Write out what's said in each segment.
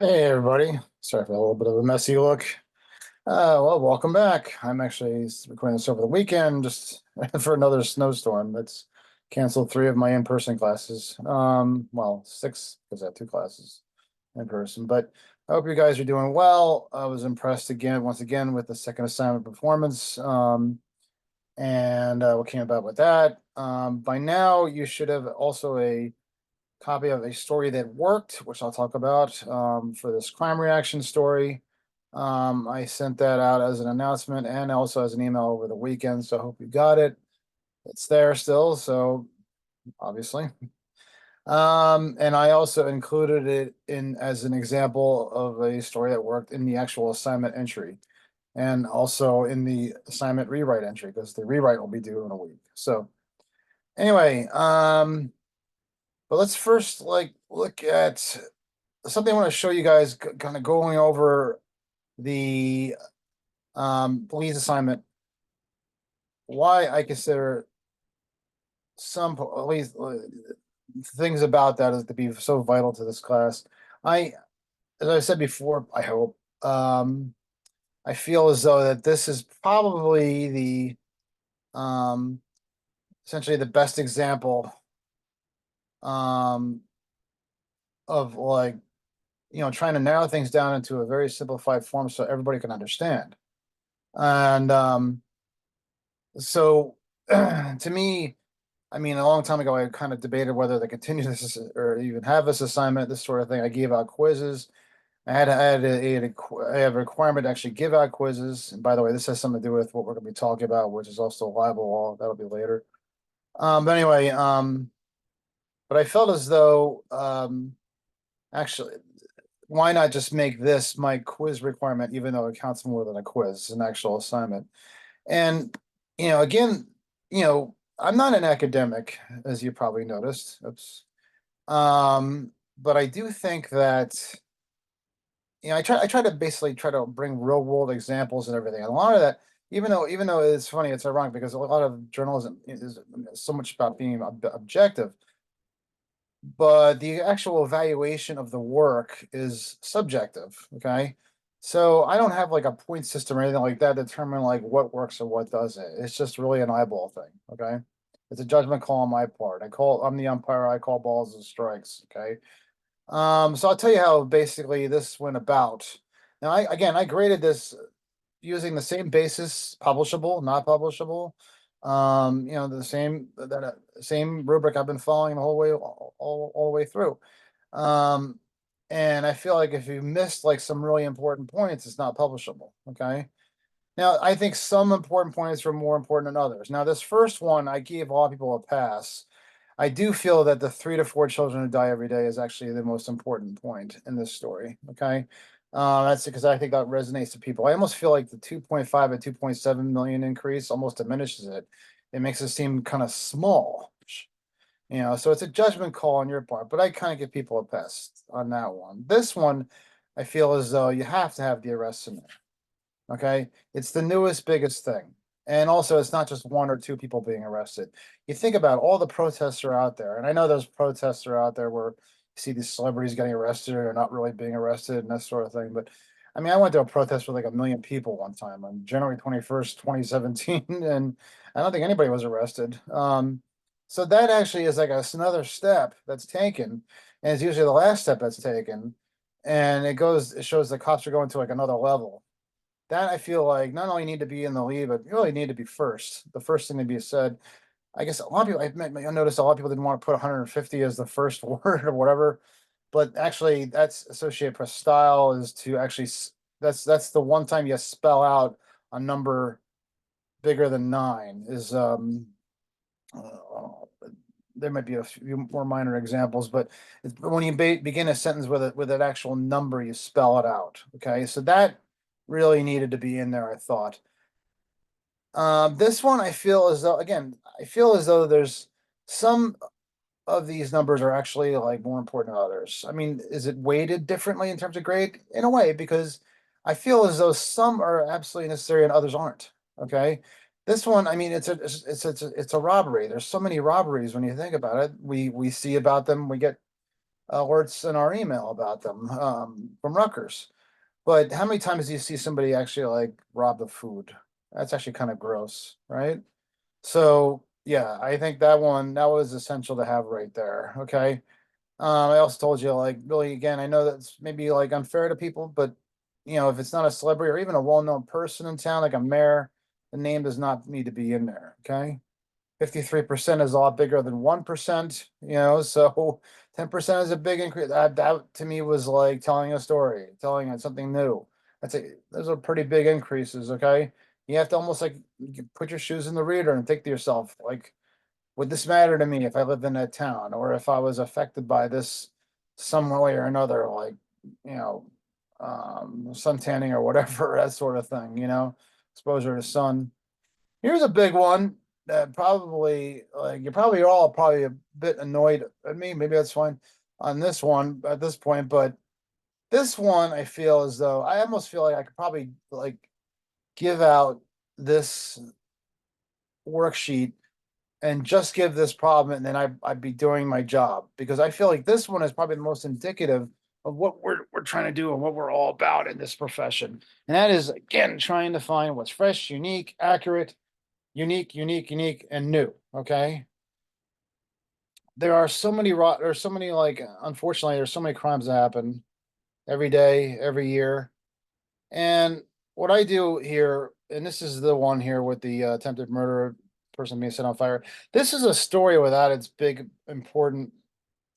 Hey everybody. Sorry for a little bit of a messy look. Welcome back. I'm actually recording this over the weekend just for another snowstorm. That's canceled three of my in-person classes. Six because I have two classes in person. But I hope you guys are doing well. I was impressed once again, with the second assignment performance. And what came about with that. By now, you should have also a copy of a story that worked, which I'll talk about for this crime reaction story. I sent that out as an announcement and also as an email over the weekend, so I hope you got it. It's there still, so obviously. And I also included it in as an example of a story that worked in the actual assignment entry and also in the assignment rewrite entry because the rewrite will be due in a week. So anyway, but let's first look at something I want to show you guys, kind of going over the police assignment, why I consider some police things about that is to be so vital to this class. I, as I said before, I hope, I feel as though that this is probably um, essentially the best example um, of trying to narrow things down into a very simplified form so everybody can understand. And so to me, I mean, a long time ago, I kind of debated whether to continue this or even have this assignment, this sort of thing. I gave out quizzes. I have a requirement to actually give out quizzes. And by the way, this has something to do with what we're going to be talking about, which is also libel law. That'll be later. But anyway, but I felt as though actually, why not just make this my quiz requirement, even though it counts more than a quiz, it's an actual assignment. And again, I'm not an academic, as you probably noticed. Oops. But I do think that I try to basically try to bring real world examples and everything. And a lot of that, even though it's funny, it's ironic because a lot of journalism is so much about being objective, but the actual evaluation of the work is subjective. Okay. So I don't have like a point system or anything like that to determine like what works or what doesn't. It's just really an eyeball thing. Okay. It's a judgment call on my part. I'm the umpire. I call balls and strikes. Okay. So I'll tell you how basically this went about. Now, I graded this using the same basis, publishable, not publishable. The same rubric I've been following the whole way, all the way through. Um, and I feel like if you missed like some really important points, it's not publishable. Okay. Now, I think some important points were more important than others. Now, this first one, I gave a lot of people a pass. I do feel that the 3 to 4 children who die every day is actually the most important point in this story. Okay. That's because I think that resonates to people. I almost feel like the 2.5 and 2.7 million increase almost diminishes it. It makes it seem kind of small, so it's a judgment call on your part, but I kind of give people a pass on that one. This one, I feel as though you have to have the arrests in there. Okay. It's the newest, biggest thing. And also, it's not just one or two people being arrested. You think about all the protests are out there. And I know those protests are out there where you see these celebrities getting arrested or not really being arrested and that sort of thing. But I mean, I went to a protest with like 1 million people one time on January 21st, 2017, and I don't think anybody was arrested. So that actually is like another step that's taken. And it's usually the last step that's taken. And it shows the cops are going to like another level that I feel like not only need to be in the lead, but you really need to be first. The first thing to be said. I guess a lot of people, I noticed a lot of people didn't want to put 150 as the first word or whatever, but actually that's Associated Press style is to actually, that's the one time you spell out a number bigger than nine is, uh, there might be a few more minor examples, but when you begin a sentence with an actual number, you spell it out. Okay, so that really needed to be in there, I thought. This one, I feel as though there's some of these numbers are actually like more important than others. I mean, is it weighted differently in terms of grade? In a way, because I feel as though some are absolutely necessary and others aren't. Okay. This one, I mean, it's a robbery. There's so many robberies when you think about it. We see about them. We get alerts in our email about them, from Rutgers. But how many times do you see somebody actually like rob the food? That's actually kind of gross, right? So yeah, I think that was essential to have right there. Okay. I also told you, like, really, again, I know that's maybe like unfair to people, but if it's not a celebrity or even a well-known person in town, like a mayor, the name does not need to be in there. Okay. 53% is a lot bigger than 1%, so 10% is a big increase. That to me was like telling a story, telling it something new. Those are pretty big increases, okay? You have to almost like put your shoes in the reader and think to yourself, like, would this matter to me if I lived in that town or if I was affected by this some way or another, like, you know, sun tanning or whatever, that sort of thing, exposure to sun. Here's a big one that probably like you're probably all probably a bit annoyed at me. Maybe that's fine on this one at this point, but this one I feel as though I almost feel like I could probably like give out this worksheet and just give this problem and then I'd be doing my job because I feel like this one is probably the most indicative of what we're trying to do and what we're all about in this profession. And that is again trying to find what's fresh, unique, accurate, unique, and new. Okay. There's so many, like, unfortunately, there's so many crimes that happen every day, every year. And what I do here, and this is the one here with the attempted murder, person being set on fire. This is a story without its big, important,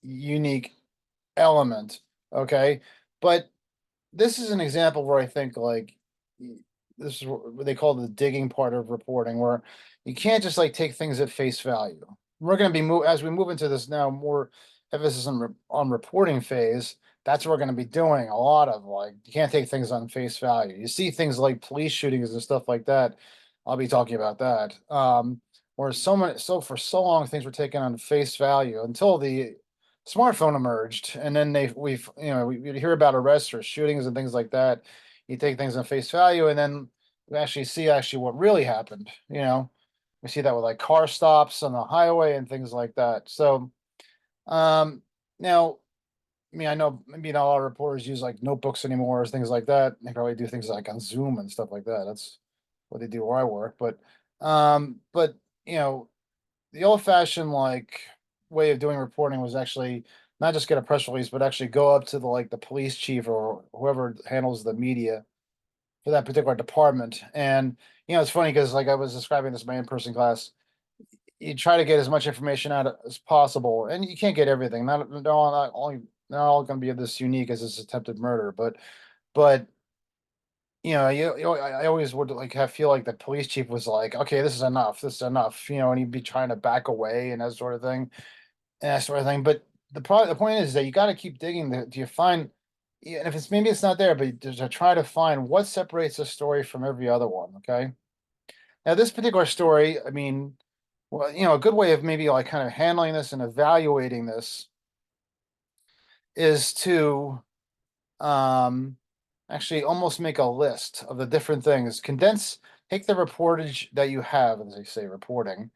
unique element. Okay. But this is an example where I think like this is what they call the digging part of reporting, where you can't just like take things at face value. We're going to be as we move into this now more emphasis on reporting phase. That's what we're going to be doing a lot of, like, you can't take things on face value. You see things like police shootings and stuff like that. I'll be talking about that. Where so for so long things were taken on face value until the smartphone emerged, and then we hear about arrests or shootings and things like that. You take things on face value, and then we actually see what really happened. We see that with like car stops on the highway and things like that. So, now, I mean, I know maybe not a lot of reporters use like notebooks anymore or things like that. They probably do things like on Zoom and stuff like that. That's what they do where I work. But you know, the old fashioned like way of doing reporting was actually not just get a press release, but actually go up to the police chief or whoever handles the media for that particular department. And it's funny because like I was describing this in my in-person class, you try to get as much information out as possible, and you can't get everything. Not all going to be this unique as this attempted murder, but I always would like have feel like the police chief was like, okay, this is enough, and he'd be trying to back away and that sort of thing. But the point is that you got to keep digging. Do you find, yeah, and if it's maybe it's not there, but to try to find what separates a story from every other one. Okay, now this particular story, I mean, well, a good way of maybe like kind of handling this and evaluating this is to um actually almost make a list of the different things, take the reportage that you have, as they say, reportage,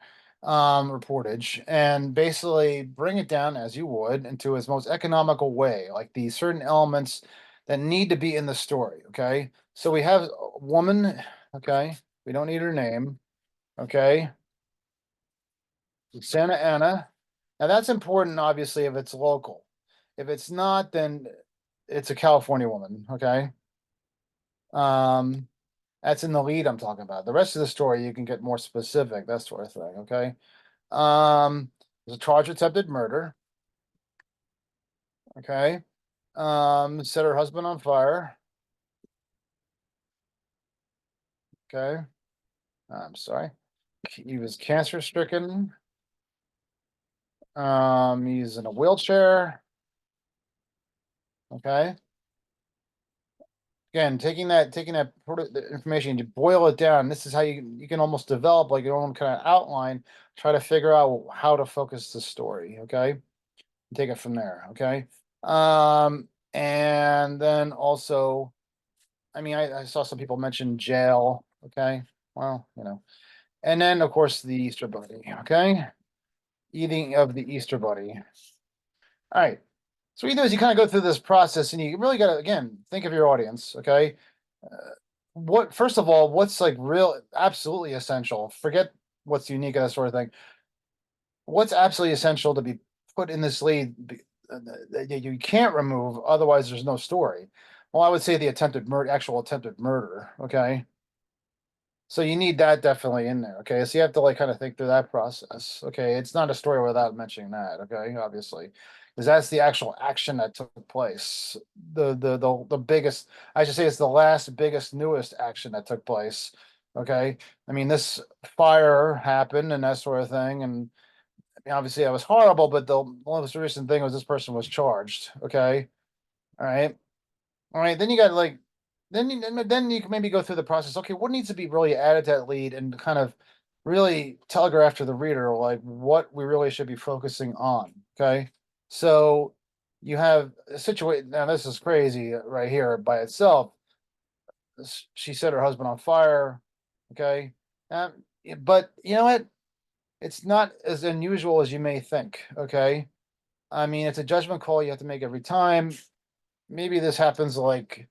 and basically bring it down as you would into its most economical way, like the certain elements that need to be in the story. Okay, so we have a woman. Okay, we don't need her name. Okay, Santa Ana. Now that's important, obviously, if it's local. If it's not, then it's a California woman. Okay. Um, that's in the lead I'm talking about. The rest of the story you can get more specific, that sort of thing. Okay. There's a charge of attempted murder. Okay. Set her husband on fire. Okay. I'm sorry. He was cancer stricken. He's in a wheelchair. Okay. Again, taking that the information, you boil it down. This is how you can almost develop like your own kind of outline, try to figure out how to focus the story. Okay. Take it from there. Okay. And then also, I mean, I saw some people mention jail. Okay. Well, and then of course the Easter Bunny. Okay. Eating of the Easter Bunny. All right. So what you do is you kind of go through this process, and you really got to, again, think of your audience. Okay. What, first of all, what's like real, absolutely essential? Forget what's unique and that sort of thing. What's absolutely essential to be put in this lead that you can't remove, otherwise there's no story. Well, I would say the attempted murder, actual attempted murder. Okay. So you need that definitely in there. Okay. So you have to like kind of think through that process. Okay. It's not a story without mentioning that. Okay. Obviously, because that's the actual action that took place. The biggest, I should say, it's the last biggest, newest action that took place. Okay. I mean, this fire happened and that sort of thing. And I mean, obviously that was horrible, but the most recent thing was this person was charged. Okay. All right. All right, then you got like, then you can maybe go through the process. Okay, what needs to be really added to that lead and kind of really telegraph to the reader like what we really should be focusing on. Okay, so you have a situation. Now this is crazy right here by itself. She set her husband on fire. Okay, but you know what? It's not as unusual as you may think. Okay, I mean it's a judgment call you have to make every time. Maybe this happens like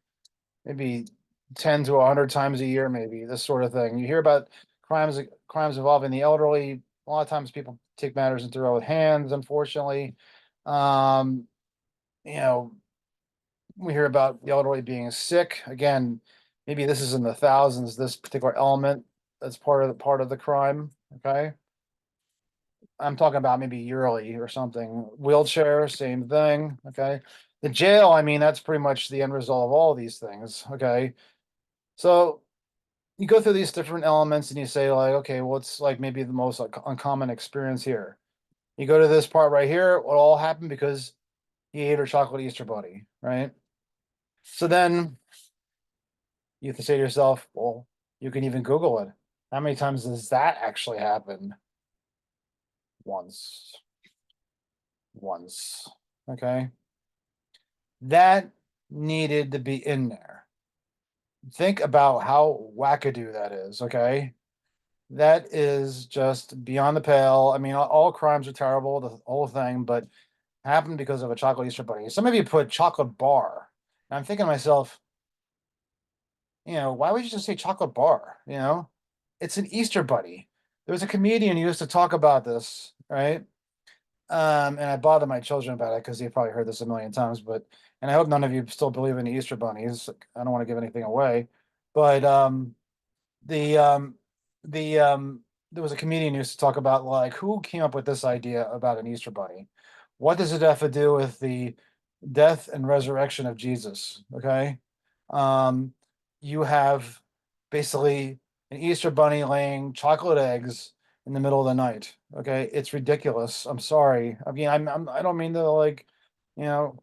maybe 10 to 100 times a year, maybe this sort of thing. You hear about crimes involving the elderly. A lot of times people take matters into their own hands, unfortunately. Um, you know, we hear about the elderly being sick. Again, maybe this is in the thousands, this particular element that's part of the crime. Okay. I'm talking about maybe yearly or something. Wheelchair, same thing. Okay. The jail, I mean, that's pretty much the end result of all of these things. Okay. So you go through these different elements and you say like, okay, what's like maybe the most like uncommon experience here? You go to this part right here, what all happened because he ate her chocolate Easter bunny, right? So then you have to say to yourself, well, you can even Google it. How many times does that actually happen? Once. Once. Okay. That needed to be in there. Think about how wackadoo that is, okay? That is just beyond the pale. I mean, all crimes are terrible, the whole thing, but happened because of a chocolate Easter bunny. Some of you put chocolate bar. And I'm thinking to myself, why would you just say chocolate bar? It's an Easter bunny. There was a comedian who used to talk about this, right? And I bother my children about it because they've probably heard this a million times, and I hope none of you still believe in the Easter bunnies. I don't want to give anything away, but the the there was a comedian who used to talk about like who came up with this idea about an Easter bunny. What does it have to do with the death and resurrection of Jesus? Okay. Um, you have basically an Easter bunny laying chocolate eggs in the middle of the night. Okay, it's ridiculous. I'm sorry. I mean, I don't mean to like, you know,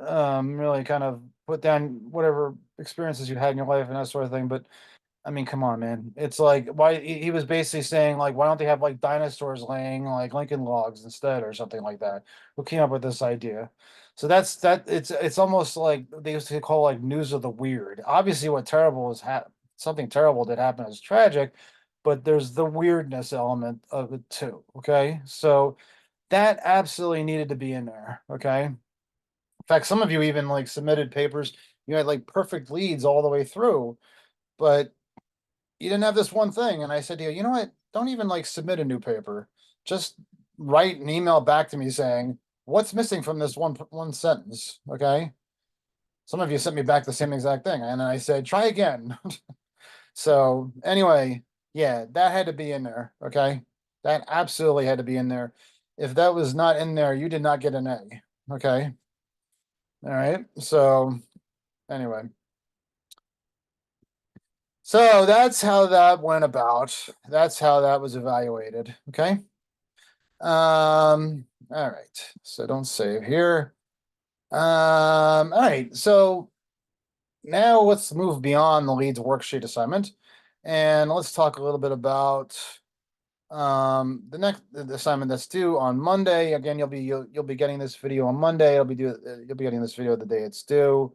really kind of put down whatever experiences you had in your life and that sort of thing, but I mean, come on, man. It's like why he was basically saying like, why don't they have like dinosaurs laying like Lincoln Logs instead or something like that? Who came up with this idea? So that's that. It's almost like they used to call like news of the weird. Obviously, what terrible is something terrible did happen is tragic, but there's the weirdness element of it too. Okay, so that absolutely needed to be in there. Okay, in fact, some of you even like submitted papers. You had like perfect leads all the way through, but you didn't have this one thing. And I said to you, you know what? Don't even like submit a new paper. Just write an email back to me saying, what's missing from this one sentence? Okay. Some of you sent me back the same exact thing. And I said, try again. So anyway, yeah, that had to be in there. Okay. That absolutely had to be in there. If that was not in there, you did not get an A. Okay. All right. So anyway. So that's how that went about. That's how that was evaluated. Okay. All right. So don't save here. All right. So now let's move beyond the leads worksheet assignment. And let's talk a little bit about the next the assignment that's due on Monday. Again, you'll be getting this video on Monday. You'll be getting this video the day it's due.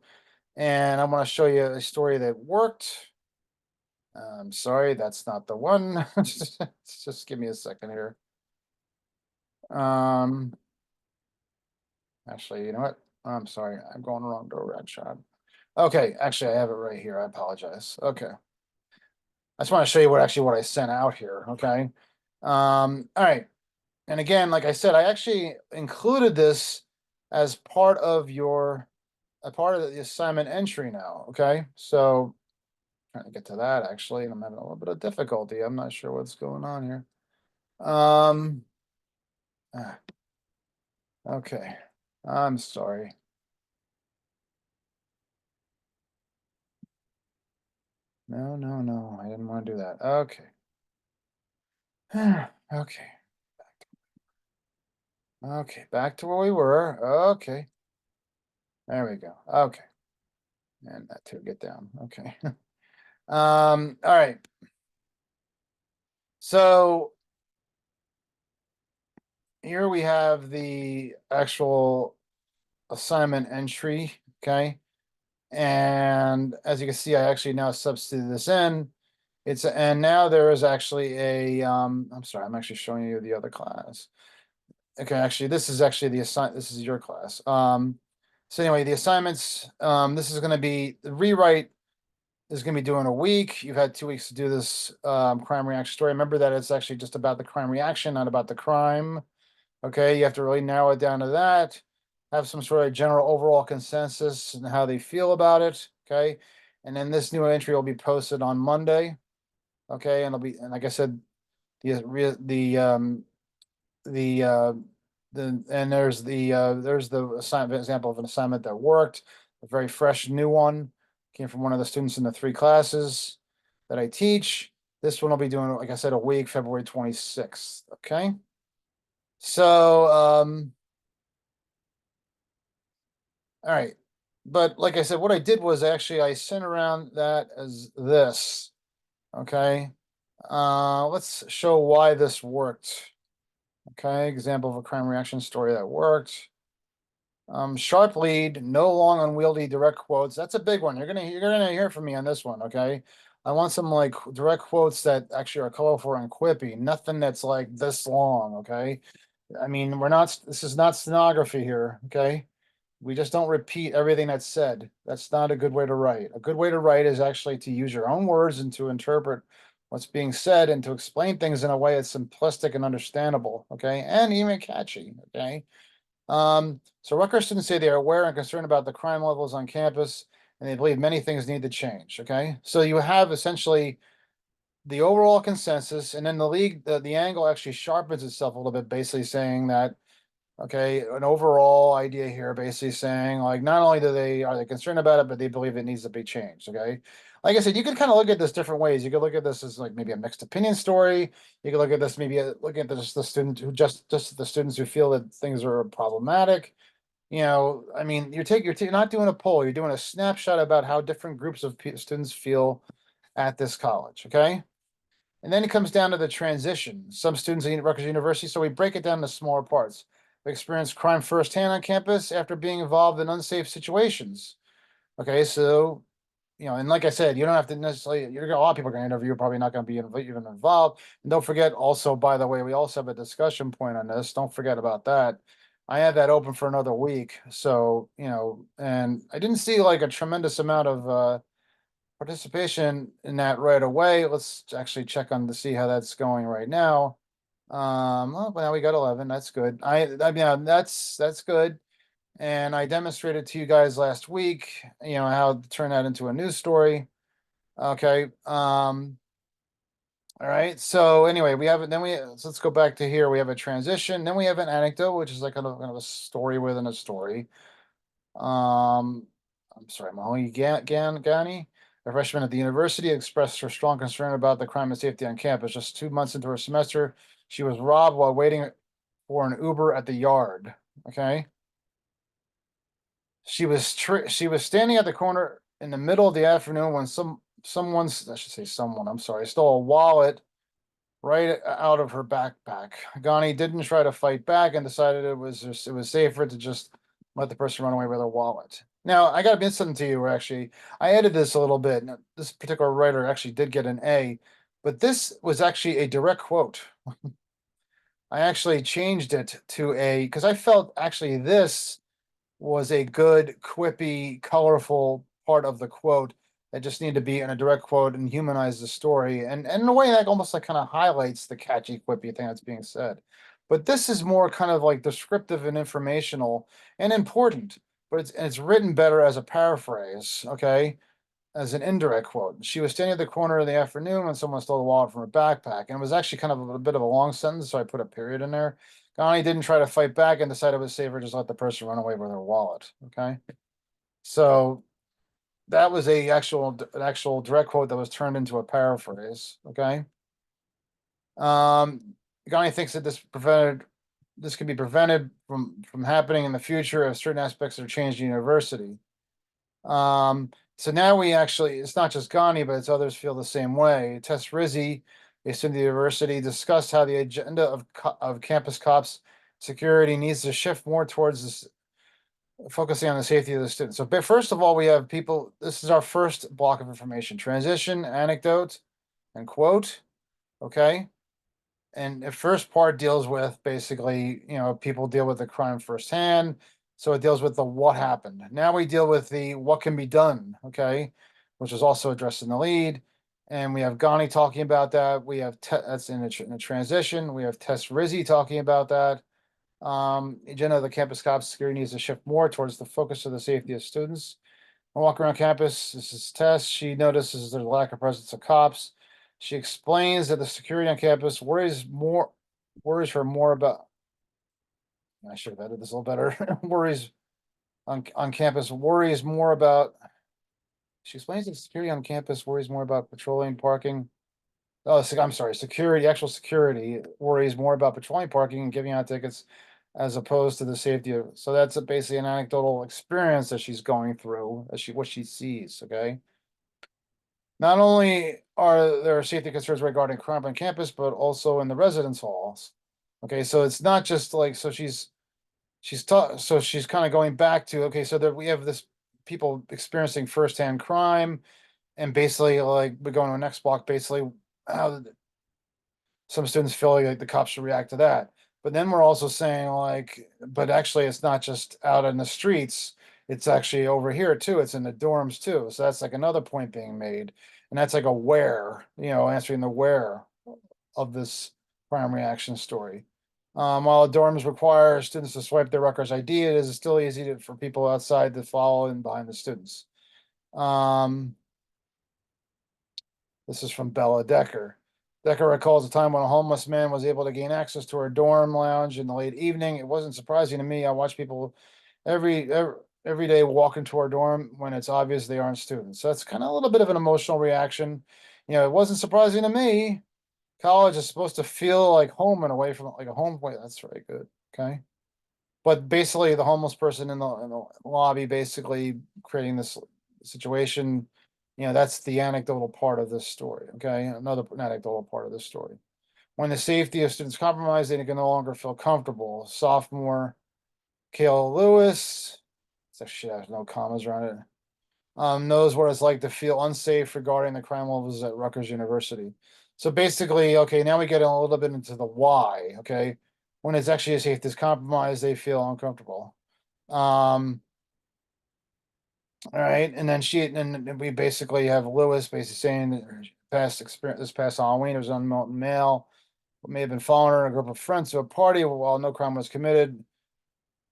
And I want to show you a story that worked. Sorry, that's not the one. Just give me a second here. Um, Actually, you know what? I'm sorry, I'm going the wrong direction. Okay, actually, I have it right here. I apologize. Okay. I just want to show you what I sent out here. Okay. All right. And again, like I said, I actually included this as part of a part of the assignment entry now. Okay. So trying to get to that actually, and I'm having a little bit of difficulty. I'm not sure what's going on here. Um, ah, okay. I'm sorry. No, no, no. I didn't want to do that. Okay. Okay. Okay. Back to where we were. Okay. There we go. Okay. And that to get down. Okay. All right. So here we have the actual assignment entry. Okay. And as you can see, I actually now substituted this in. And now there is actually I'm sorry, I'm actually showing you the other class. Okay, actually, this is actually this is your class. So anyway, the assignments, this is gonna be the rewrite is gonna be doing a week. You've had 2 weeks to do this crime reaction story. Remember that it's actually just about the crime reaction, not about the crime. Okay, you have to really narrow it down to that. Have some sort of general overall consensus and how they feel about it. Okay. And then this new entry will be posted on Monday. Okay, and it'll be, and like I said, the the uh and there's the assignment example of an assignment that worked, a very fresh new one, came from one of the students in the 3 classes that I teach. This one will be doing, like I said, a week, February 26th. Okay. So all right. But like I said, what I did was actually I sent around that as this. Okay. Let's show why this worked. Okay, example of a crime reaction story that worked. Sharp lead, no long unwieldy direct quotes. That's a big one. You're gonna hear from me on this one, okay? I want some like direct quotes that actually are colorful and quippy. Nothing that's like this long, okay? I mean, this is not stenography here, okay? We just don't repeat everything that's said. That's not a good way to write. A good way to write is actually to use your own words and to interpret what's being said and to explain things in a way that's simplistic and understandable, okay? And even catchy, okay? So Rutgers students say they are aware and concerned about the crime levels on campus, and they believe many things need to change, okay? So you have essentially the overall consensus, and then the angle actually sharpens itself a little bit, basically saying that, okay, an overall idea here, basically saying like not only are they concerned about it, but they believe it needs to be changed. Okay. Like I said, you could kind of look at this different ways. You could look at this as like maybe a mixed opinion story. You could look at this maybe looking at this the student who just the students who feel that things are problematic. I mean, you're not doing a poll. You're doing a snapshot about how different groups of students feel at this college. Okay. And then it comes down to the transition. Some students at Rutgers University, so we break it down into smaller parts. They experience crime firsthand on campus after being involved in unsafe situations. Okay, so and like I said, you don't have to necessarily. A lot of people are going to interview. You're probably not going to be even involved. And don't forget, also, by the way, we also have a discussion point on this. Don't forget about that. I had that open for another week, so and I didn't see like a tremendous amount of participation in that right away. Let's actually check on to see how that's going right now. Well, now we got 11. That's good. Yeah, that's good. And I demonstrated to you guys last week, how to turn that into a news story. Okay. All right. So anyway, we have it. So let's go back to here. We have a transition. Then we have an anecdote, which is like kind of a story within a story. I'm sorry, Molly Gani, a freshman at the university, expressed her strong concern about the crime and safety on campus. Just 2 months into her semester, she was robbed while waiting for an Uber at the Yard. Okay, she was standing at the corner in the middle of the afternoon when someone's I should say someone, I'm sorry, stole a wallet right out of her backpack. Ghani didn't try to fight back and decided it was safer to just let the person run away with her wallet. Now, I got to admit something to you. Actually, I edited this a little bit. Now, this particular writer actually did get an A, but this was actually a direct quote. I actually changed it to a because I felt actually this was a good, quippy, colorful part of the quote that just needed to be in a direct quote and humanize the story. And in a way that almost like kind of highlights the catchy, quippy thing that's being said. But this is more kind of like descriptive and informational and important, but it's written better as a paraphrase, okay? As an indirect quote. She was standing at the corner of the afternoon when someone stole the wallet from her backpack. And it was actually kind of a bit of a long sentence, so I put a period in there. Ghani didn't try to fight back and decided it was safer just let the person run away with her wallet. Okay. So that was an actual direct quote that was turned into a paraphrase. Okay. Ghani thinks that this can be prevented from happening in the future if certain aspects are changed in university. So now it's not just Ghani, but it's others feel the same way. Tess Rizzi, a student at the university, discussed how the agenda of campus cops security needs to shift more towards this, focusing on the safety of the students. So, but first of all, we have people. This is our first block of information: transition, anecdote, and quote. Okay. And the first part deals with basically, people deal with the crime firsthand. So it deals with the what happened. Now we deal with the what can be done, okay, which is also addressed in the lead. And we have Ghani talking about that. We have that's in a transition. We have Tess Rizzi talking about that. Agenda of the campus cops security needs to shift more towards the focus of the safety of students. I walk around campus. This is Tess. She notices there's a lack of presence of cops. She explains that the security on campus worries her more about. I should have edited this a little better. Worries on campus worries more about. She explains that security on campus worries more about patrolling, parking. Oh, I'm sorry. Actual security worries more about patrolling, parking, and giving out tickets, as opposed to the safety of. So that's basically an anecdotal experience that she's going through, what she sees. Okay. Not only are there safety concerns regarding crime on campus, but also in the residence halls. Okay, so it's not just like so she's kind of going back to, okay, so that we have this people experiencing firsthand crime, and basically like we go into the next block, basically how some students feel like the cops should react to that. But then we're also saying like, but actually it's not just out in the streets, it's actually over here too. It's in the dorms too. So that's like another point being made. And that's like a where, answering the where of this crime reaction story. While dorms require students to swipe their Rutgers ID, it is still for people outside to follow in behind the students. This is from Bella Decker. Decker recalls a time when a homeless man was able to gain access to her dorm lounge in the late evening. It wasn't surprising to me. I watch people every every, every day walk into our dorm when it's obvious they aren't students. So that's kind of a little bit of an emotional reaction. It wasn't surprising to me. College is supposed to feel like home and away from like a home place. That's very good. Okay. But basically, the homeless person in the lobby basically creating this situation, that's the anecdotal part of this story. Okay, another anecdotal part of this story. When the safety of students compromised, they can no longer feel comfortable. Sophomore Kale Lewis, it's actually has no commas around it. Knows what it's like to feel unsafe regarding the crime levels at Rutgers University. So basically, okay, now we get a little bit into the why. Okay, when it's actually a safety is compromised, they feel uncomfortable. All right, and then we basically have Lewis basically saying that this past Halloween, it was on Mountain Male, may have been following her and a group of friends to a party while no crime was committed.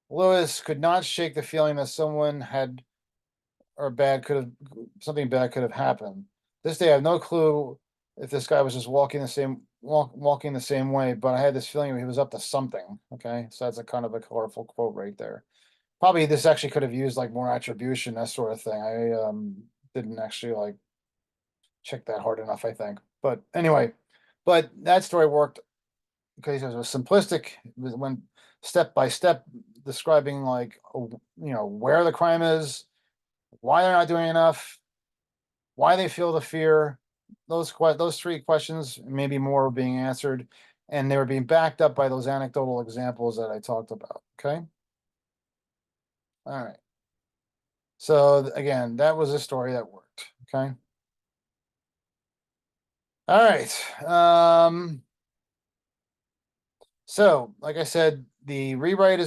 Lewis could not shake the feeling that something bad could have happened. This day, I have no clue if this guy was just walking the same way, but I had this feeling he was up to something. Okay, so that's a kind of a colorful quote right there. Probably this actually could have used like more attribution, that sort of thing. I didn't actually like check that hard enough, I think. But anyway, but that story worked because it was simplistic. It went step by step, describing like where the crime is, why they're not doing enough, why they feel the fear. Those three questions, maybe more, were being answered, and they were being backed up by those anecdotal examples that I talked about. Okay. All right. So again, that was a story that worked. Okay. All right. So like I said, the rewrite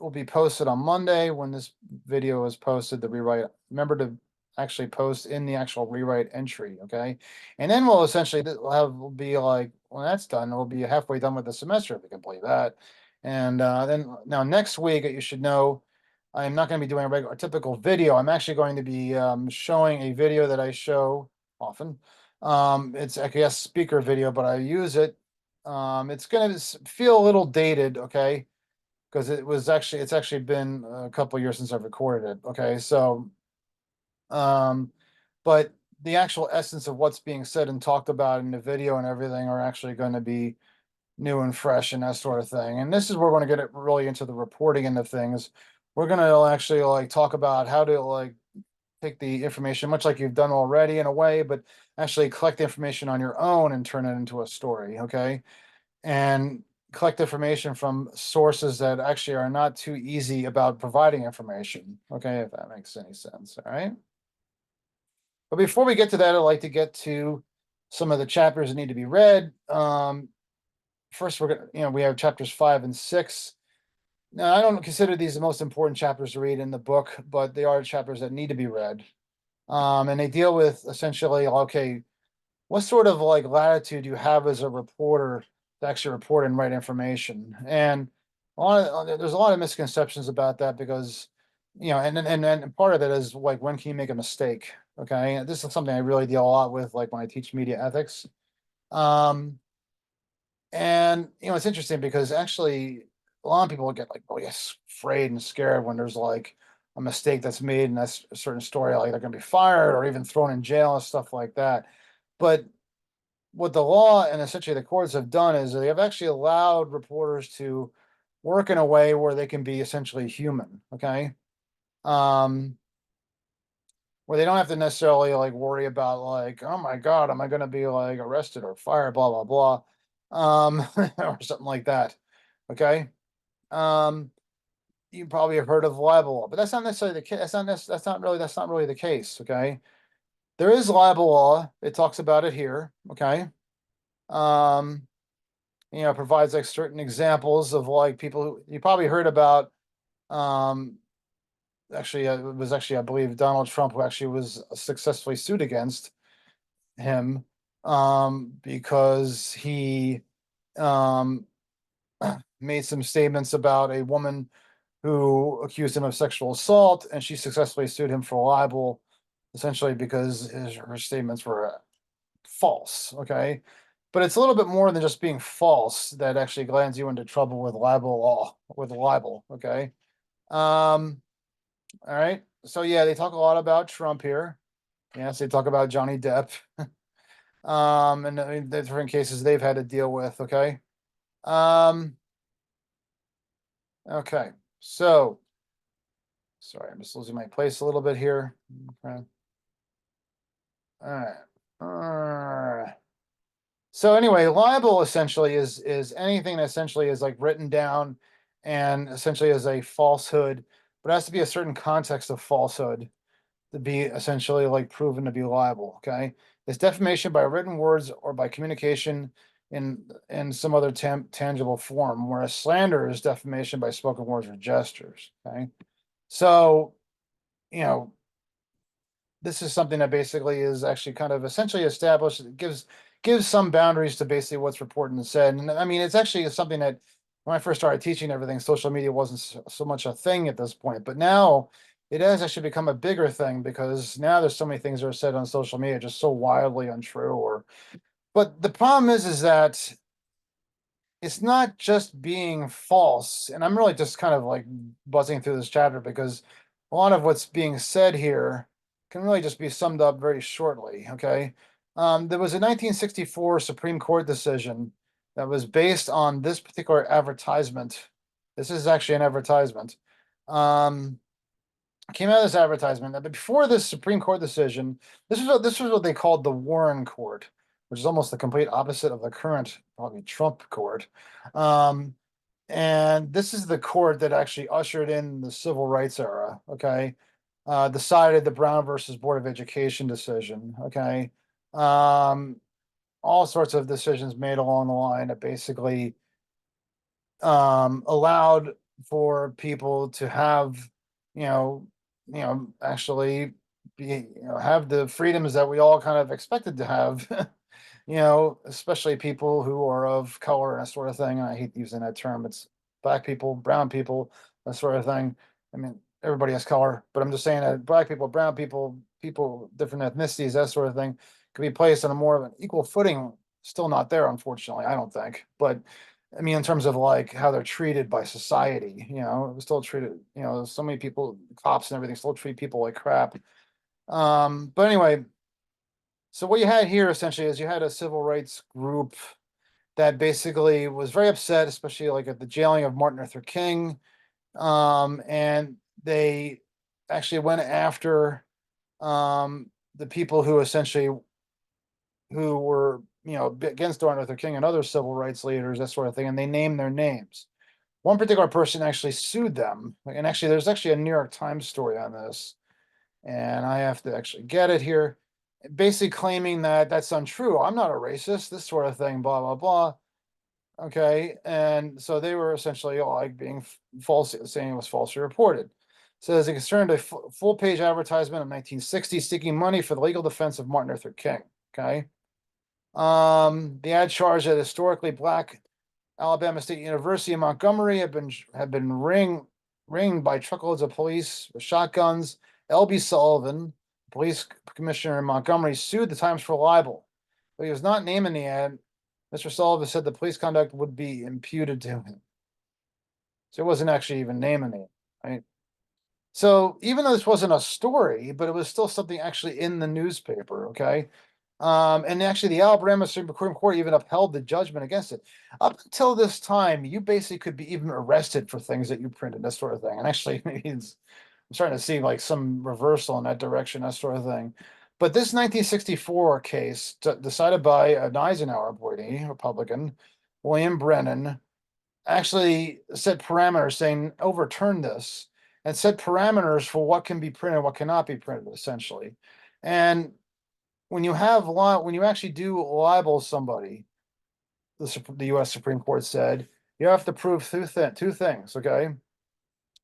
will be posted on Monday when this video is posted, the rewrite. Remember to actually post in the actual rewrite entry, okay? And then we'll essentially we'll be like, when that's done, we'll be halfway done with the semester if we complete that. And then now next week, you should know, I'm not going to be doing a typical video. I'm actually going to be showing a video that I show often. It's I guess speaker video, but I use it. It's going to feel a little dated, okay? Because it's actually been a couple years since I've recorded it. Okay, so but the actual essence of what's being said and talked about in the video and everything are actually going to be new and fresh and that sort of thing. And this is where we're going to get it really into the reporting end of things. We're going to actually like talk about how to like take the information, much like you've done already in a way, but actually collect the information on your own and turn it into a story. Okay, and collect information from sources that actually are not too easy about providing information. Okay, if that makes any sense. All right. But before we get to that, I'd like to get to some of the chapters that need to be read. First, we're gonna, we have chapters 5 and 6. Now, I don't consider these the most important chapters to read in the book, but they are chapters that need to be read. And they deal with essentially, okay, what sort of like latitude you have as a reporter to actually report and write information. And there's a lot of misconceptions about that because, and part of it is like, when can you make a mistake? Okay. And this is something I really deal a lot with, like when I teach media ethics. And it's interesting because actually a lot of people get like, oh yes, afraid and scared when there's like a mistake that's made in a certain story, like they're gonna be fired or even thrown in jail and stuff like that. But what the law and essentially the courts have done is they have actually allowed reporters to work in a way where they can be essentially human, okay? Where they don't have to necessarily like worry about like, oh my God, am I gonna be like arrested or fired, blah, blah, blah. Or something like that. Okay. Um, you probably have heard of libel law, but that's not necessarily the case. That's not really the case. Okay. There is libel law. It talks about it here. Okay. Um, provides like certain examples of like people who you probably heard about. Actually, it was actually, I believe, Donald Trump who actually was successfully sued against him because he um, made some statements about a woman who accused him of sexual assault, and she successfully sued him for libel, essentially because her statements were false. Okay. But it's a little bit more than just being false that actually lands you into trouble with libel law, with libel. Okay. All right. So yeah, they talk a lot about Trump here. Yes, they talk about Johnny Depp. And the different cases they've had to deal with. Okay. Okay. So sorry, I'm just losing my place a little bit here. Okay. All right. So anyway, libel essentially is anything that essentially is like written down and essentially is a falsehood, but it has to be a certain context of falsehood to be essentially like proven to be liable. Okay. It's defamation by written words or by communication in some other tangible form, whereas slander is defamation by spoken words or gestures. Okay. So, you know, this is something that basically is actually kind of essentially established. It gives some boundaries to basically what's reported and said. And I mean, it's actually something that when I first started teaching everything, social media wasn't so much a thing at this point, but now it has actually become a bigger thing because now there's so many things that are said on social media just so wildly untrue. But the problem is that it's not just being false. And I'm really just kind of like buzzing through this chapter because a lot of what's being said here can really just be summed up very shortly. Okay. There was a 1964 Supreme Court decision that was based on this particular advertisement. This is actually an advertisement. Came out of this advertisement. But before this Supreme Court decision, this was what they called the Warren Court, which is almost the complete opposite of the current probably Trump court. And this is the court that actually ushered in the civil rights era. Okay. Decided the Brown versus Board of Education decision. Okay. All sorts of decisions made along the line that basically allowed for people to have, you know, actually be, have the freedoms that we all kind of expected to have, especially people who are of color and that sort of thing. And I hate using that term. It's black people, brown people, that sort of thing. I mean, everybody has color, but I'm just saying that black people, brown people, people, different ethnicities, that sort of thing, could be placed on a more of an equal footing. Still not there, unfortunately, I don't think. But I mean, in terms of like how they're treated by society, still treated, so many people, cops and everything still treat people like crap. But anyway, so what you had here essentially is you had a civil rights group that basically was very upset, especially like at the jailing of Martin Luther King. And they actually went after the people who essentially who were, against Martin Luther King and other civil rights leaders, that sort of thing, and they named their names. One particular person actually sued them, and actually, there's actually a New York Times story on this, and I have to actually get it here, basically claiming that that's untrue. I'm not a racist, this sort of thing, blah blah blah. Okay, and so they were essentially like being false, saying it was falsely reported. Says it concerned a full page advertisement of 1960 seeking money for the legal defense of Martin Luther King. Okay. The ad charged that historically black Alabama State University in Montgomery had been ringed by truckloads of police with shotguns. L.B. Sullivan, police commissioner in Montgomery, sued the Times for libel, but he was not named in the ad. Mr. Sullivan said the police conduct would be imputed to him. So it wasn't actually even naming it, right? So even though this wasn't a story, but it was still something actually in the newspaper, okay? And actually, the Alabama Supreme Court even upheld the judgment against it. Up until this time, you basically could be even arrested for things that you printed, that sort of thing. And actually, I'm starting to see like some reversal in that direction, that sort of thing. But this 1964 case, decided by an Eisenhower appointee, Republican, William Brennan, actually set parameters saying overturn this and set parameters for what can be printed, what cannot be printed, essentially. And when you have when you actually do libel somebody, the U.S. Supreme Court said you have to prove two things, okay?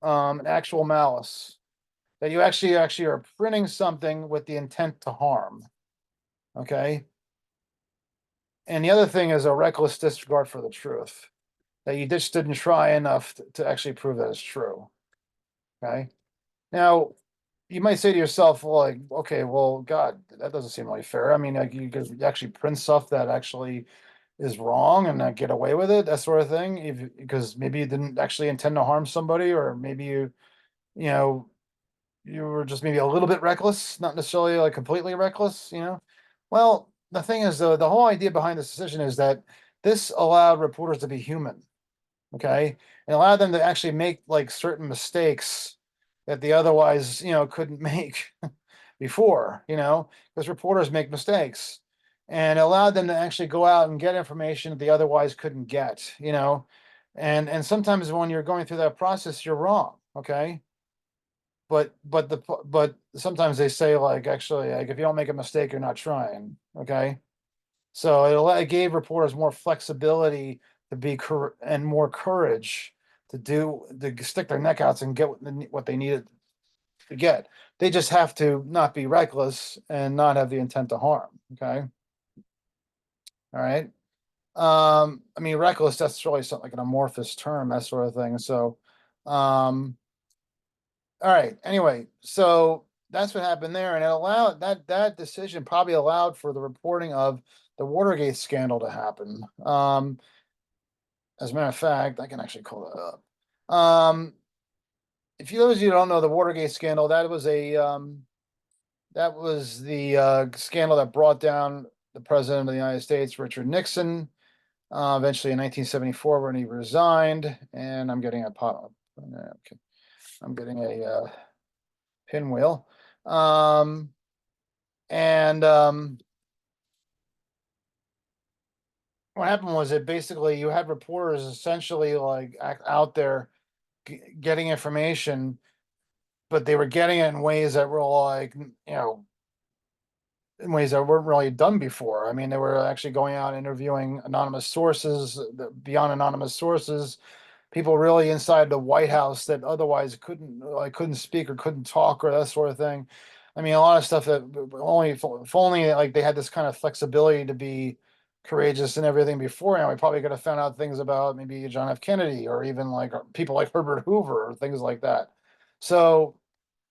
Actual malice, that you actually are printing something with the intent to harm, okay? And the other thing is a reckless disregard for the truth, that you just didn't try enough to actually prove that it's true, okay? Now, you might say to yourself, well, like, okay, well, God, that doesn't seem really fair. I mean, like, you could actually print stuff that actually is wrong and not get away with it, that sort of thing. Because maybe you didn't actually intend to harm somebody, or maybe you know, you were just maybe a little bit reckless, not necessarily like completely reckless. Well, the thing is, though, the whole idea behind this decision is that this allowed reporters to be human, okay, and allowed them to actually make like certain mistakes that they otherwise, couldn't make before, because reporters make mistakes, and allowed them to actually go out and get information that they otherwise couldn't get, and sometimes when you're going through that process, you're wrong, okay? But sometimes they say like actually like if you don't make a mistake, you're not trying, okay? So it gave reporters more flexibility to be and more courage to stick their neck out and get what they needed to get. They just have to not be reckless and not have the intent to harm. Okay. All right. I mean, reckless, that's really something like an amorphous term, that sort of thing. So, all right. Anyway, so that's what happened there. And it allowed that decision probably allowed for the reporting of the Watergate scandal to happen. As a matter of fact, I can actually call that up. If those of you who don't know the Watergate scandal, that was the scandal that brought down the president of the United States, Richard Nixon, eventually in 1974 when he resigned. And I'm getting a pop. Okay, I'm getting a pinwheel. And what happened was that basically you had reporters essentially like out there getting information, but they were getting it in ways that were like, in ways that weren't really done before. I mean, they were actually going out interviewing anonymous sources, beyond anonymous sources, people really inside the White House that otherwise couldn't speak or couldn't talk or that sort of thing. I mean, a lot of stuff that only if only like they had this kind of flexibility to be courageous and everything beforehand, we probably could have found out things about maybe John F. Kennedy or even like people like Herbert Hoover or things like that. So,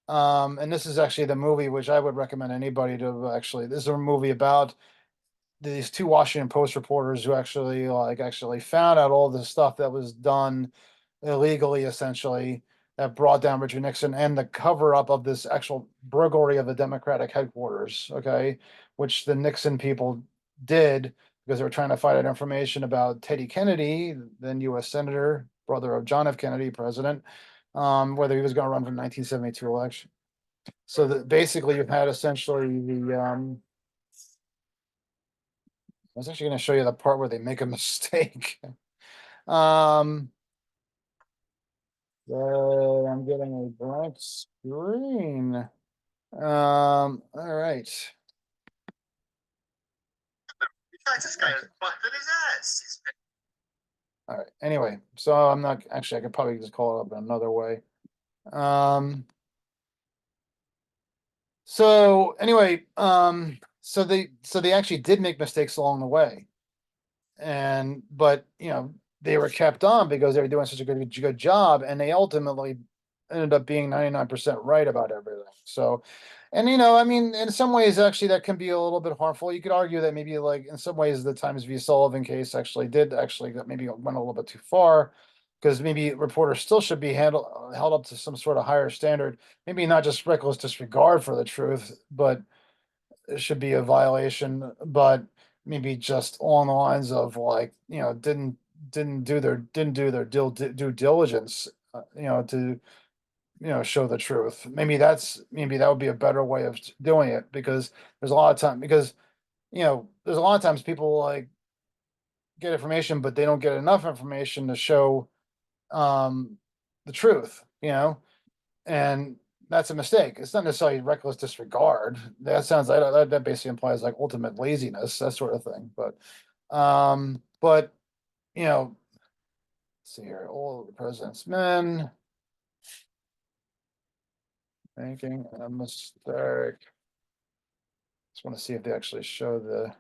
and this is actually the movie which I would recommend anybody to actually. This is a movie about these two Washington Post reporters who actually found out all the stuff that was done illegally, essentially, that brought down Richard Nixon and the cover up of this actual burglary of the Democratic headquarters, okay, which the Nixon people did because they were trying to find out information about Teddy Kennedy, then U.S. Senator, brother of John F. Kennedy, president, whether he was going to run for the 1972 election. So that basically you had essentially I was actually going to show you the part where they make a mistake. um, I'm getting a blank screen. All right. All right. Anyway, so I'm not actually, I could probably just call it up another way. So anyway, so they actually did make mistakes along the way. And but they were kept on because they were doing such a good job, and they ultimately ended up being 99% right about everything. So, and I mean, in some ways, actually, that can be a little bit harmful. You could argue that maybe, like, in some ways, the Times v. Sullivan case actually did actually that maybe went a little bit too far, because maybe reporters still should be held up to some sort of higher standard. Maybe not just reckless disregard for the truth, but it should be a violation, but maybe just along the lines of, like, didn't do their due diligence, to show the truth. Maybe that would be a better way of doing it, because there's a lot of time because there's a lot of times people like get information, but they don't get enough information to show um the truth, and that's a mistake. It's not necessarily reckless disregard. That sounds like that basically implies like ultimate laziness, that sort of thing. But let's see here, all the president's men making a mistake. Just want to see if they actually show the.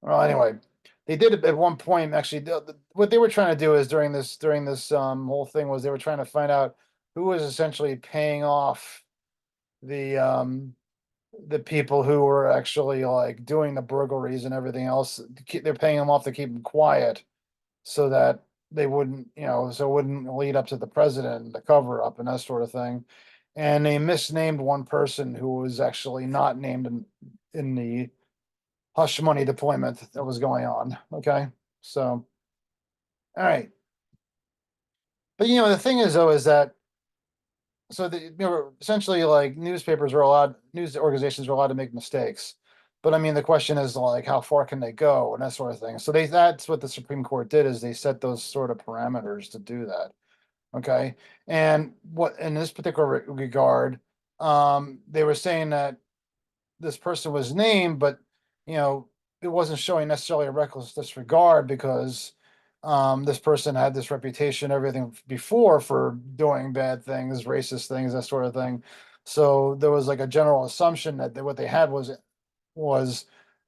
Well, anyway, they did it at one point. Actually, what they were trying to do is during this whole thing was they were trying to find out who was essentially paying off the people who were actually like doing the burglaries and everything else. They're paying them off to keep them quiet so that they wouldn't, so it wouldn't lead up to the president and the cover up and that sort of thing. And they misnamed one person who was actually not named in the hush money deployment that was going on. Okay. So, all right. But the thing is though, is that so essentially like news organizations are allowed to make mistakes. But I mean, the question is like, how far can they go and that sort of thing. So that's what the Supreme Court did, is they set those sort of parameters to do that. Okay. And what in this particular regard, they were saying that this person was named, but it wasn't showing necessarily a reckless disregard, because this person had this reputation, everything before, for doing bad things, racist things, that sort of thing. So there was like a general assumption that what they had was a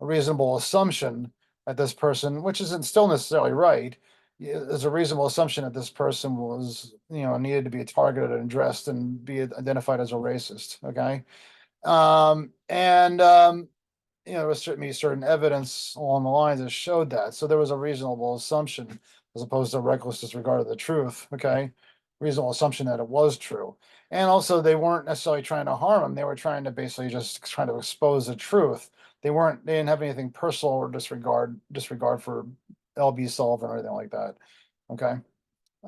reasonable assumption that this person, which isn't still necessarily right, is a reasonable assumption that this person was, needed to be targeted and addressed and be identified as a racist. Okay. And there was certain evidence along the lines that showed that. So there was a reasonable assumption, as opposed to reckless disregard of the truth. Okay. Reasonable assumption that it was true. And also, they weren't necessarily trying to harm him. They were trying to basically just trying to expose the truth. They didn't have anything personal or disregard for LB Sullivan or anything like that. Okay.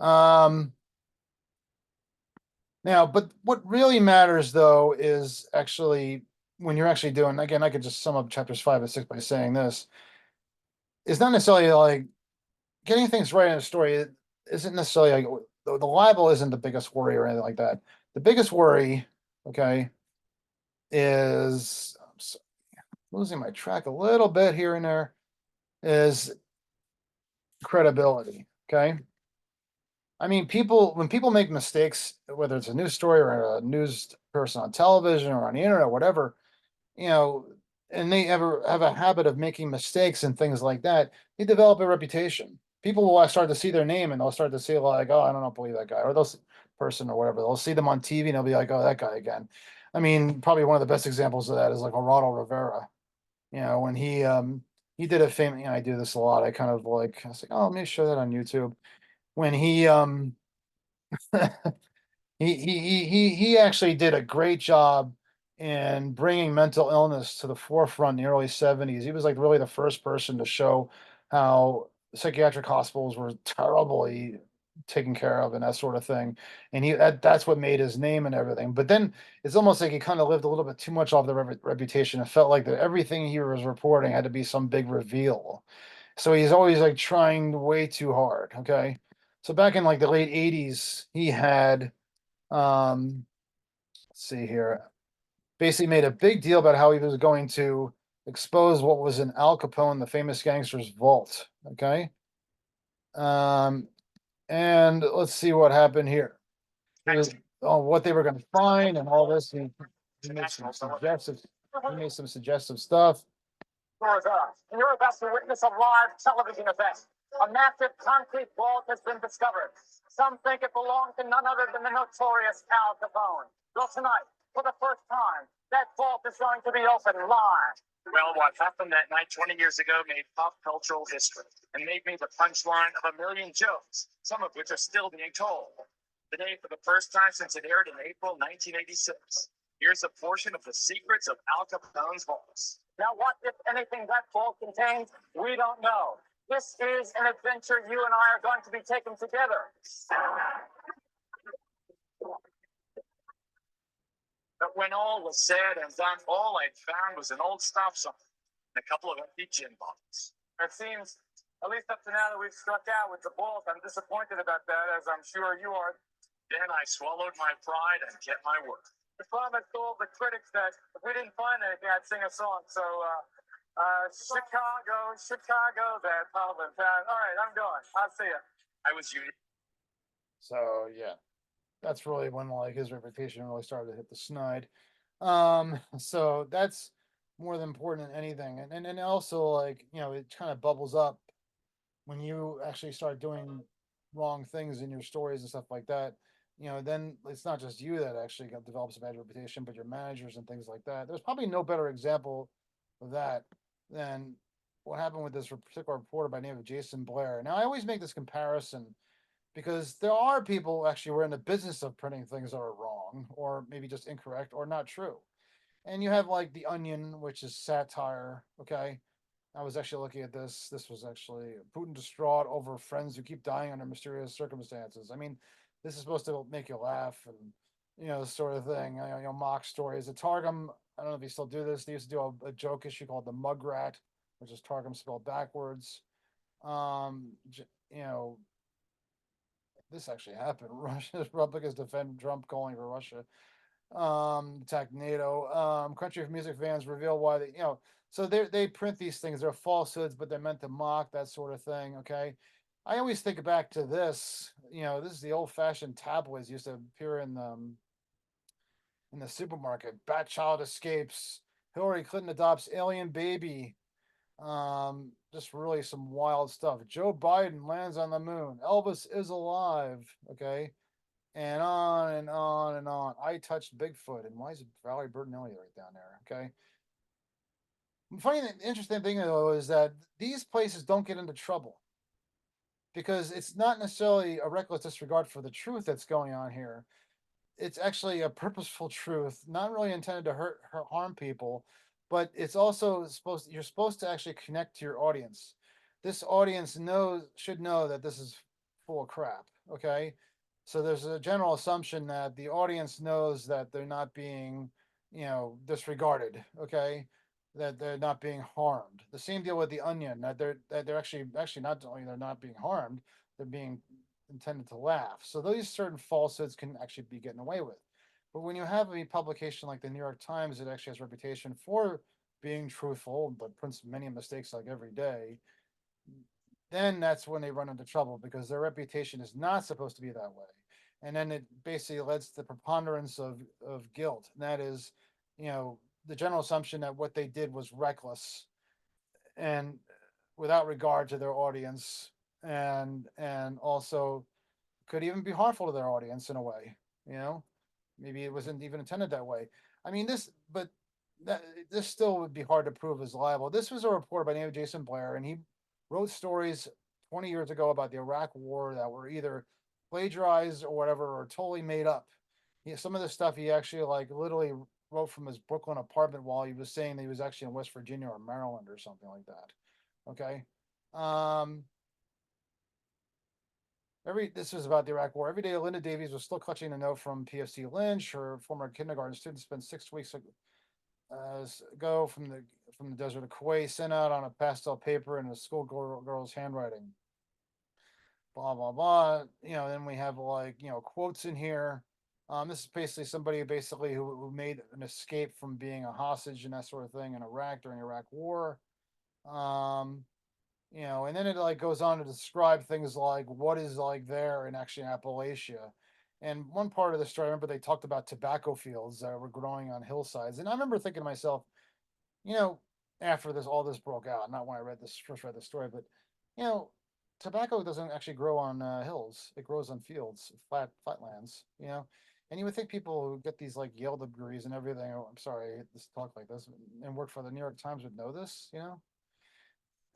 Um, Now, but what really matters though is actually when you're actually doing, again, I could just sum up chapters 5 and 6 by saying this. It's not necessarily like getting things right in a story. It isn't necessarily like the libel isn't the biggest worry or anything like that. The biggest worry, okay, is losing my track a little bit here and there, is credibility. Okay. I mean, when people make mistakes, whether it's a news story or a news person on television or on the internet, whatever, you know, and they ever have a habit of making mistakes and things like that, they develop a reputation. People will start to see their name and they'll start to say like, "Oh, I don't believe that guy," or those person or whatever. They'll see them on TV and they'll be like, "Oh, that guy again." I mean, probably one of the best examples of that is like Geraldo Rivera. When he did a famous. I do this a lot. I was like, "Oh, let me show that on YouTube." When he actually did a great job in bringing mental illness to the forefront in the early 70s. He was like really the first person to show how psychiatric hospitals were terribly taken care of and that sort of thing. And that's what made his name and everything. But then it's almost like he kind of lived a little bit too much off the reputation. It felt like that everything he was reporting had to be some big reveal. So he's always like trying way too hard. Okay. So back in like the late 80s, he had let's see here. Basically made a big deal about how he was going to expose what was in Al Capone, the famous gangster's vault. Okay. Um, and let's see what happened here. It was what they were going to find and all this. He made some suggestive stuff. And you're about to witness a live television event. A massive concrete vault has been discovered. Some think it belonged to none other than the notorious Al Capone. Well, tonight, for the first time, that vault is going to be opened live. Well, what happened that night 20 years ago made pop cultural history and made me the punchline of a million jokes, some of which are still being told. Today, for the first time since it aired in April 1986, here's a portion of the secrets of Al Capone's vaults. Now, what, if anything, that vault contains, we don't know. This is an adventure you and I are going to be taking together. But when all was said and done, all I'd found was an old stop sign and a couple of empty gin bottles. It seems, at least up to now that we've struck out with the vault, I'm disappointed about that, as I'm sure you are. Then I swallowed my pride and kept my word. The promise told the critics that if we didn't find anything, I'd sing a song. So, Chicago, that Parliament town. All right, I'm going. I'll see you. I was unique. So yeah, that's really when like his reputation really started to hit the snide. So that's more than important than anything, and also like it kind of bubbles up when you actually start doing wrong things in your stories and stuff like that. Then it's not just you that actually develops a bad reputation, but your managers and things like that. There's probably no better example of that than what happened with this particular reporter by the name of Jason Blair. Now, I always make this comparison because there are people who actually were in the business of printing things that are wrong or maybe just incorrect or not true. And you have like The Onion, which is satire. Okay. I was actually looking at this. This was actually Putin distraught over friends who keep dying under mysterious circumstances. I mean, this is supposed to make you laugh and, this sort of thing. Mock stories. The Targum, I don't know if you still do this. They used to do a joke issue called the Mugrat, which is Targum spelled backwards. You know, this actually happened. Russia's Republicans defend Trump calling for Russia attack NATO. Country of Music fans reveal why so they print these things. They're falsehoods, but they're meant to mock that sort of thing. Okay. I always think back to this. This is the old fashioned tabloids used to appear in the supermarket. Bat child escapes. Hillary Clinton adopts alien baby. Just really some wild stuff. Joe Biden lands on the moon. Elvis is alive. Okay. And on and on and on. I touched Bigfoot. And why is Valerie Bertinelli right down there? Okay. Funny, interesting thing though is that these places don't get into trouble because it's not necessarily a reckless disregard for the truth that's going on here. It's actually a purposeful truth, not really intended to harm people, but it's also you're supposed to actually connect to your audience. This audience should know that this is full of crap. Okay. So there's a general assumption that the audience knows that they're not being, disregarded. Okay. That they're not being harmed. The same deal with The Onion, that they're actually not only they're not being harmed, they're being intended to laugh. So those certain falsehoods can actually be getting away with. But when you have a publication like the New York Times that actually has a reputation for being truthful, but prints many mistakes like every day, then that's when they run into trouble because their reputation is not supposed to be that way. And then it basically leads to the preponderance of guilt. And that is, you know, the general assumption that what they did was reckless and without regard to their audience, and also could even be harmful to their audience in a way, you know. Maybe it wasn't even intended that way. I mean, but that this still would be hard to prove as liable. This was a reporter by the name of Jason Blair, and he wrote stories 20 years ago about the Iraq War that were either plagiarized or whatever, or totally made up. Some of the stuff he actually like literally wrote from his Brooklyn apartment while he was saying that he was actually in West Virginia or Maryland or something like that. Okay. Um, this was about the Iraq War. Every day, Linda Davies was still clutching a note from PFC Lynch. Her former kindergarten student spent 6 weeks ago from the desert of Kuwait, sent out on a pastel paper in a schoolgirl's handwriting. Blah blah blah. Then we have like quotes in here. This is basically somebody who made an escape from being a hostage and that sort of thing in Iraq during the Iraq War. Um, and then it like goes on to describe things like what is like there in actually Appalachia. And one part of the story, I remember they talked about tobacco fields that were growing on hillsides. And I remember thinking to myself, you know, after all this broke out, not when I first read the story, but you know, tobacco doesn't actually grow on hills. It grows on fields, flatlands, And you would think people who get these like Yale degrees and everything, oh, I'm sorry, I hate this talk like this, and work for the New York Times would know this.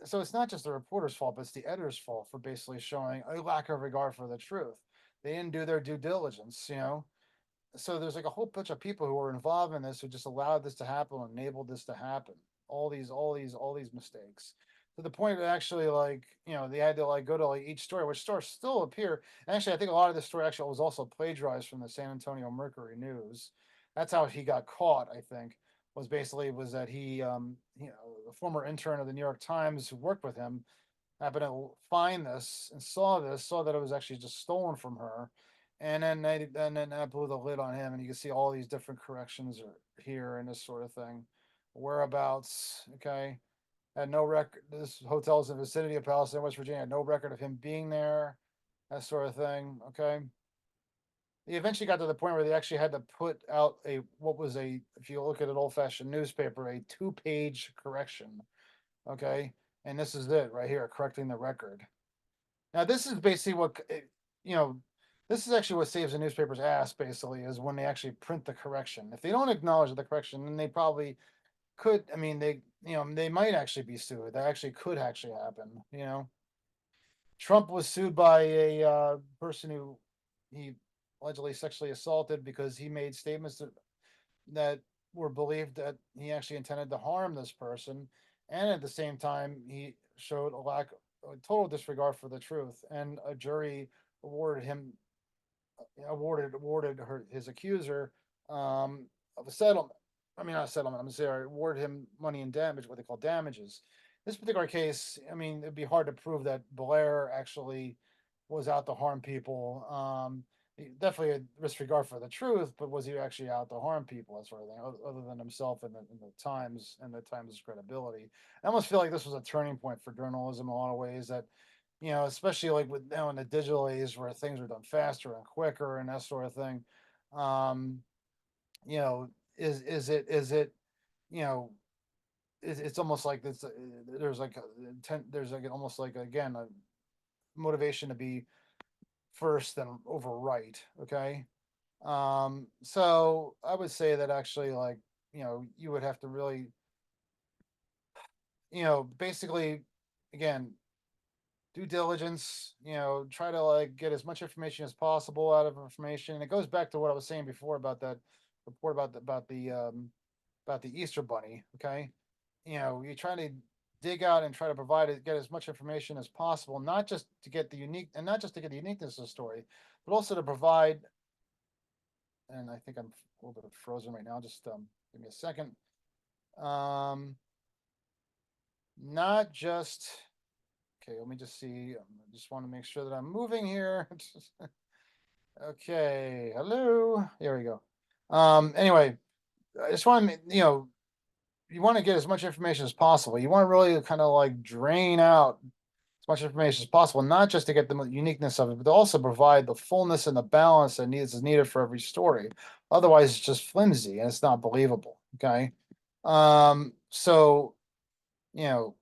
So it's not just the reporter's fault, but it's the editor's fault for basically showing a lack of regard for the truth. They didn't do their due diligence. So there's like a whole bunch of people who were involved in this who just allowed this to happen, enabled this to happen. All these mistakes. To the point that actually, like, they had to like go to like each story, which stores still appear. And actually, I think a lot of this story actually was also plagiarized from the San Antonio Mercury News. That's how he got caught, I think, was that a former intern of the New York Times who worked with him happened to find this and saw that it was actually just stolen from her, and then that blew the lid on him, and you can see all these different corrections are here and this sort of thing, whereabouts. Okay, had no record. This hotel is in the vicinity of Palestine, West Virginia. Had no record of him being there, that sort of thing. Okay, they eventually got to the point where they actually had to put out if you look at an old fashioned newspaper, a 2-page correction. Okay, and this is it right here, correcting the record. Now, this is basically you know, this is actually what saves the newspaper's ass, basically, is when they actually print the correction. If they don't acknowledge the correction, then they probably could, I mean, they might actually be sued. That actually could actually happen. Trump was sued by a person who he allegedly sexually assaulted because he made statements that were believed that he actually intended to harm this person, and at the same time he showed a total disregard for the truth, and a jury awarded him awarded his accuser of a settlement. I mean, not a settlement. I'm sorry, awarded him money and damage, what they call damages. This particular case, I mean, it'd be hard to prove that Blair actually was out to harm people. He definitely had disregard for the truth, but was he actually out to harm people, that sort of thing, other than himself and the Times and the Times' credibility? I almost feel like this was a turning point for journalism in a lot of ways. That especially like with now in the digital age where things are done faster and quicker and that sort of thing. Um, is it, you know, it's almost like this. There's like there's like almost like again a motivation to be first then overwrite. Okay. So I would say that actually, like, you would have to really, basically, again, due diligence, try to like get as much information as possible out of information. And it goes back to what I was saying before about that report about the Easter Bunny. Okay, you try to dig out and try to get as much information as possible, not just to get not just to get the uniqueness of the story, but also to provide. And I think I'm a little bit frozen right now. Just give me a second. Um, not just Okay, let me just see. I just want to make sure that I'm moving here. Okay, hello. There we go. Anyway, I just want to, you want to get as much information as possible. You want to really kind of like drain out as much information as possible, not just to get the uniqueness of it, but to also provide the fullness and the balance that is needed for every story. Otherwise, it's just flimsy and it's not believable. Okay. So, you know,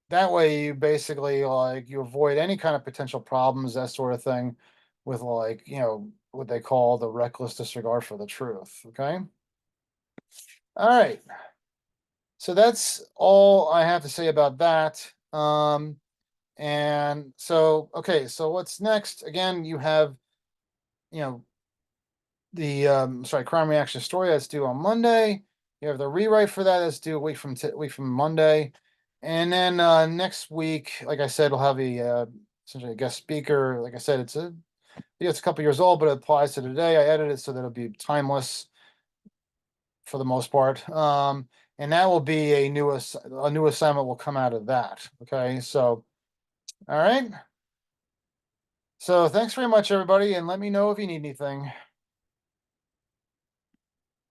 that way you basically like you avoid any kind of potential problems, that sort of thing, with like, what they call the reckless disregard for the truth. Okay. All right. So that's all I have to say about that. And so, okay, so what's next? Again, you have, you know, the Crime Reaction story that's due on Monday. You have the rewrite for that that's due a week from Monday. And then next week, like I said, we'll have a essentially a guest speaker. Like I said, it's a couple years old, but it applies to today. I edited it so that it'll be timeless for the most part. And that will be a new assignment will come out of that. Okay, so all right. So thanks very much, everybody, and let me know if you need anything.